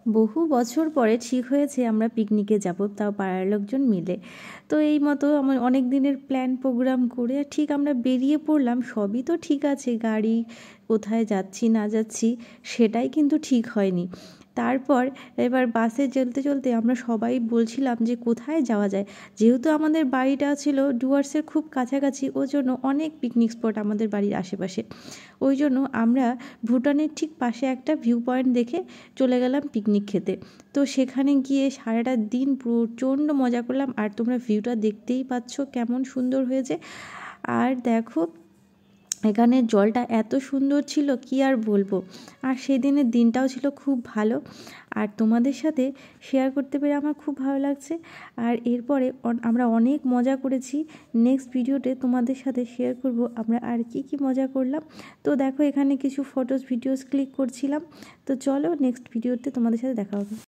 বহু বছর পরে ঠিক হয়েছে আমরা পিকনিকে যাব, তাও পাড়ার লোকজন মিলে। তো এই মতো আমার অনেক দিনের প্ল্যান প্রোগ্রাম করে ঠিক আমরা বেরিয়ে পড়লাম। সবই তো ঠিক আছে, গাড়ি কোথায় যাচ্ছি না যাচ্ছি সেটাই কিন্তু ঠিক হয়নি। তারপর এবার বাসে চলতে চলতে আমরা সবাই বলছিলাম যে কোথায় যাওয়া যায়। যেহেতু আমাদের বাড়িটা ছিল ডুয়ার্সের খুব কাছাকাছি, ওই জন্য অনেক পিকনিক স্পট আমাদের বাড়ির আশেপাশে। ওই জন্য আমরা ভুটানের ঠিক পাশে একটা ভিউ পয়েন্ট দেখে চলে গেলাম পিকনিক খেতে। তো সেখানে গিয়ে সারাটা দিন প্রচণ্ড মজা করলাম। আর তোমরা ভিউটা দেখতেই পাচ্ছ কেমন সুন্দর হয়েছে। আর দেখো এখানে জলটা এত সুন্দর ছিল কি আর বলবো। আর সেদিনের দিনটাও ছিল খুব ভালো, আর তোমাদের সাথে শেয়ার করতে পেরে আমার খুব ভালো লাগছে। আর এরপরে আমরা অনেক মজা করেছি। নেক্সট ভিডিওতে তোমাদের সাথে শেয়ার করব আমরা আর কি কি মজা করলাম। তো দেখো এখানে কিছু ফটোস ভিডিওস ক্লিক করছিলাম। তো চলো নেক্সট ভিডিওতে তোমাদের সাথে দেখা হবে।